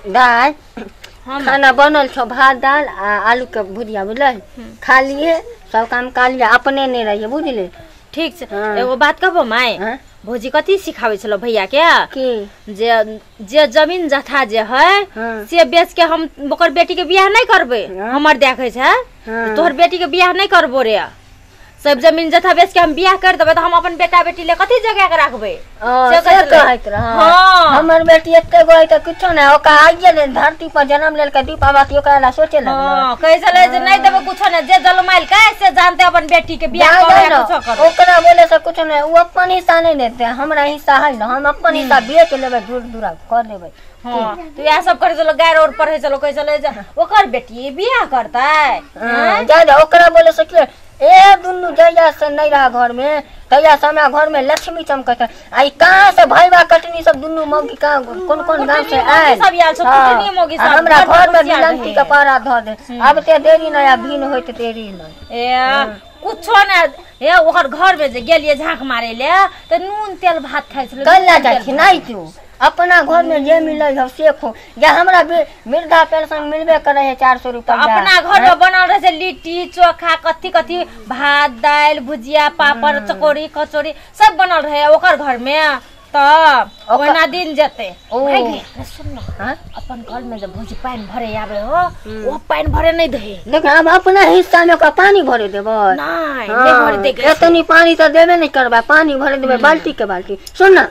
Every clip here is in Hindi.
दाल खाना बनल छो, भात दाल आ आलू के भुजिया बुझल, खा लिए सब काम कर लिया, अपने नहीं रहिए बुझले। ठीक से एगो बात कहबो माय, भौजी कथी सिखावे छलो भैया के की जे जमीन जथा जे है से बेच के हम ओकर बेटी के बियाह नहीं करबे, हमर देखे छै तोहर बेटी के बियाह नहीं करबो रे, सब जमीन जथा बेच के हम बियाह कर देबे तो हम अपन बेटा बेटी ले कथी जगह के रखबे। से कहत रहा हमर बेटी एते गई त कुछो नै, ओका आइए ले धरती पर जन्म लेल के दीपावती ओकरा ला सोचे लग। हां कहि चले जे नहीं देबे कुछो नै, जे जलमाइल कैसे जानते अपन बेटी के बियाह करे कुछो कर, ओकरा बोले से कुछो नै, उ अपन हिस्सा नहीं देते, हमरा हिस्सा है न, हम अपन हिस्सा बेच लेबे, दूर दूर कर लेबे। हाँ तो यह सब करे चलो, गाय रोड पर है चलो, कहि चले ओकर बेटी बियाह करतै जा ओकरा बोले से के ए दुनु जया से नहीं रहा घर में, तैया से हमरा घर में लक्ष्मी चमकत है। आई कहां से भईवा कटनी सब दुनु मौगी का कौन कौन गांव से आए सब याल सब कटनी मौगी सब हमरा घर में बिलंती का पारा ध दे, अब ते देरी न या भीन होइत देरी न ए कुछो न ए ओकर घर में जे गेलिए झांक मारे ले त नून तेल भात खाइ छल, कल्ला जाछि नहीं तू अपना घर में जे मिले है से खो, या हमरा वृद्धा पेंशन मिलबे करे है 400 रुपया, अपना घर में बनल रहे से लिट्टी चोखा कथी कथी भात दाल भुजिया पापड़ चकोरी कचौरी सब बनल रहे ओकर घर में, तब ओना दिन जते सुन न अपन घर में जब भौजी पानी भरे आवे हो वो पानी भरे नहीं दे, लेकिन अब अपना हिस्सा में का पानी भरे देबो नहीं भरे दे, एतनी पानी तो देबे नहीं करबा, पानी भरे देबे बाल्टी के बाल्टी। सुन न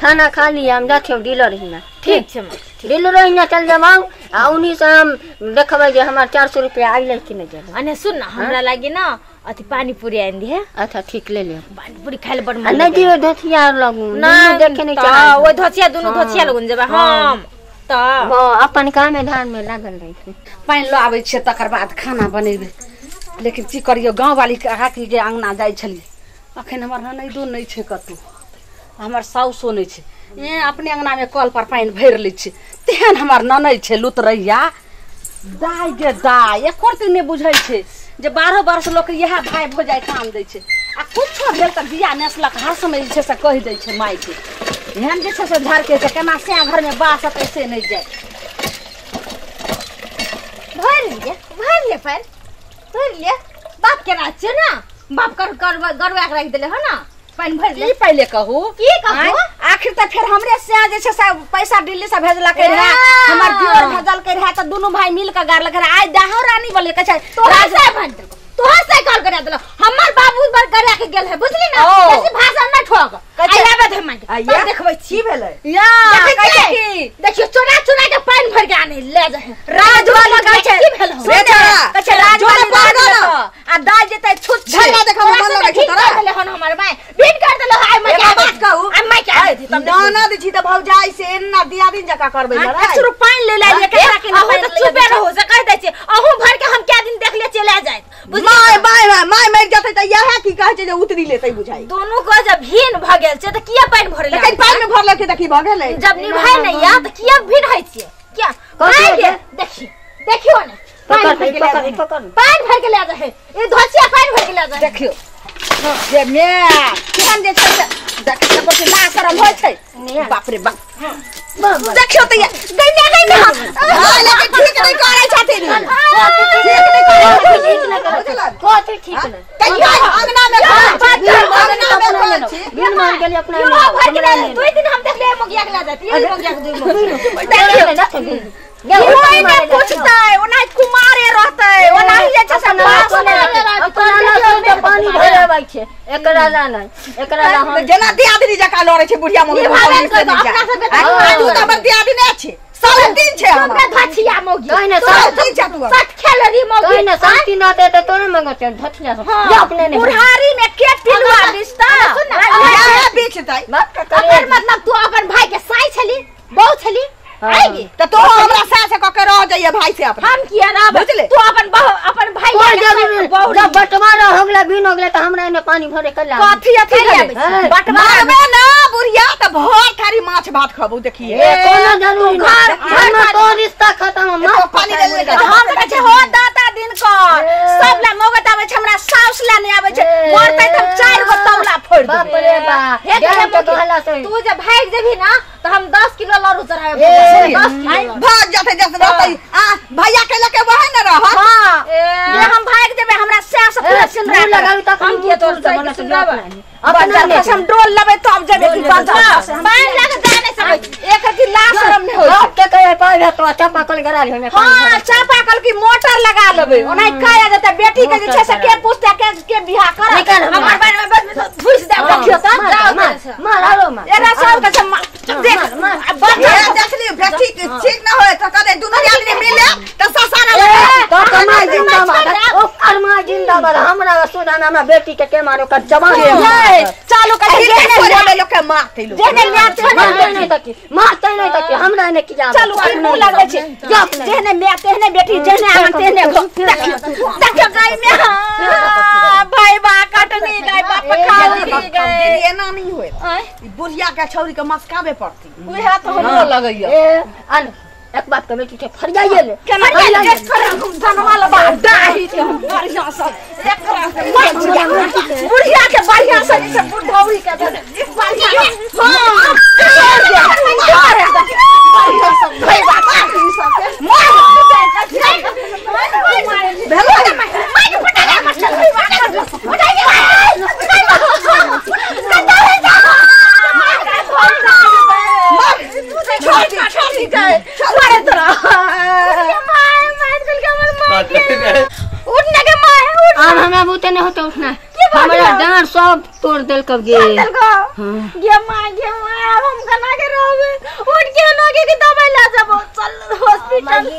खाना खा लिया हम जाथे डीलर हिना, ठीक छै डीलर हिना चल जाऊ आ उन्हीं से हम देखबै जे हमर 400 रुपया आइले कि नहीं जेबे। अने सुन न हमरा लागी न अति पानी पूरी आइन दिए। अच्छा ठीक ले ले, पानी पूरी खाइले बड़ मन नहीं दियो धोतिया लगू ना देखे नहीं चाह ओ धोतिया दुनु धोतिया लगन जेबे हम त अपन काम में धान में लागल रही थी। पानी लो आबै छै तकर बाद खाना बनेबे, लेकिन की करियो गांव वाली के हाथी के अंगना जाय छली, अखन हमर ननैदो नहीं छै कतौ, हमर साउसो नहीं छै, ए अपने अंगना में कल पर पानी भर ले छै, तेहन हमर ननैद छै लुतरैया दाय गे दाय, एक करती नहीं बुझै छै जे 12 वर्ष लोग यह भाई भोजाई काम दै छै, आ कुछो भेल त बिया नेसलक हर समय जे छै से कहि दै छै माई के, एहन जे छै से झाड़ के केना से घर में बास कैसे नहीं जाए। भर ले भर ले बाप के राज छै ना, बाप कर गरवा के रख देले हो ना, पानी भर ले पहले कहू की कहू आखिर त फिर हमरे से जे छै से पैसा दिल्ली से भेजला के रहा, हमर दियोर भेजल के रहा त दोनों भाई मिल के गारल के आज दाहो रानी बोले के छै तोहर से कॉल करा देलो, हमर बाबू बर करा के गेल है बुझली ना, ऐसे भाषण न ठोक आई आबे थे माई तो देखबै छी भेलै या देखियो चोरा चोरा के पानी भर के आने ले जा राज वाला का छै की भेल हो कछे राज वाला आ दाई जेते छुट झगड़ा देखा मन लगे छै तोरा देले हन हमर माई बीट कर देलो आई मैं क्या बात कहू आई मैं क्या देती तब ना दी छी त भौजाई से एना दिया दिन जका करबै लड़ाई 100 रुपया ले ले के के ना चुपे रहो से कह दै छी अहू भर के हम क्या दिन देख ले चले जाए माय मर जते त यह की कहै छै जे उतरी लेतै बुझाई दोनों को जब भीन भ गेल छै त किया पानी भरे ले पानी में भरले के देखी भ गेलै, जब निभाय नहीं या त किया भीन है छिए क्या कहे देखियो ने पानी भर के ले जा है ए धोसिया पानी भर के ले जा देखियो जे मे केहन जे छै देखियो कोइ ना करम होय छै, बाप रे बाप देखियो त गइना लेकिन ठीक नहीं करे छथिन, कथि ठीक न कहियो अंगना में बिन मान के लिए अपना दो दिन हम देख ले मोगिया के ला जाती है मोगिया के दो कोई ना पूछतै ओना कुमारे रहतै ओना ही जे छै अपना पानी भरबै छै, एकरा ला नहीं एकरा ला हम जेना दियादनी जका लड़ै छै बुढ़िया मोगी तू त अपन दियादनी छै सब दिन छै हमरा धछिया मोगी कहिने साथ खेलरी मोगी कहिने शांति न दे त तोरे मंगो छै धछिया जा अपने ने बुढ़ारी में के तिलवा रिश्ता सुन ना बीचतै अगर मतलब तू अपन भाई के साई छली बहु छली आएगी त तो हमरा सास क के रह जाइए भाई से अपन हम किया रह तू अपन भाई जब बंटवारा हो गेला बिन हो गेला त हमरा ने पानी भरे कला कथि अथि बंटवारा में ना बुढ़िया त भर थारी माछ भात खबू देखिए कोनो जरूरी घर में तो रिश्ता खत्म माछ पानी ले हम कहै छै हो दाता दिन कर सब ला मोगत आबै छै हमरा साउस ला नहीं आबै छै मरतै त 4 गो तौला फोड़ दे बाप रे बाप तू जब भाग जेबी ना त हम 10 किलो लड्डू चढ़ाबे भाग जाते जैसे रहते भैया के लेके वही न रह। हां ये हम भाग देबे हमरा सास पूरा सिन रहा लगाऊ तक हम के तोड़ जमाना से अपना हम डोल लेबे तब जेबे की बात पानी लगे जाने से एक की लाश रम नहीं होई के कहे पाए तो चापाकल गरा ली हमें। हां चापाकल की मोटर लगा लेबे ओना काया जाता बेटी के जे छै से के पूछते के बियाह कर हमर बारे में बस घुस दे रखियो त मारो मार एरा सब के देख बच्चा देखली बेटी ठीक न होए तो कदे दुनु आदमी मिले तो ससाना तो कमाई जिंदाबाद ओ करमा जिंदाबाद हमरा सुनाना में बेटी के मारो कर जवान चालू कर बोले लोग के मारते लोग जेने लेते नहीं तक मारते नहीं तक हमरा ने किया चालू मुंह लागै छै जेने मैं तेने बेटी जेने आन तेने देखियो गाय में भाई बा कटनी गई बाप खाली गई एना नहीं होए ई बुढ़िया के छौरी के मस्काबे पड़ती उहे तो हमरो लगैया अन एक बात के बेटी के फरियाइए ले केना धनवा लबा डाही के हम बढ़िया से एकरा बुढ़िया के बढ़िया से बुढ़ौरी के बढ़िया उठने के माए अब हमरा बुते नहीं होते उठना हमरा डांड सब तोड़ देल कब गे गे मां अब हम कना के रहबे उठ के न के दवाई ला जाबो चल हॉस्पिटल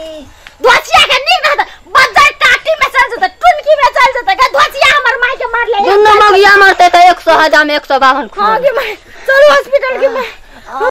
धोचिया के नीक ना बजाय काटी में चल जता टुनकी में चल जता के धोचिया हमर माई के मार ले दुनो मगिया मारते तो 100 हजार में 152 हां गे मां चल हॉस्पिटल के मां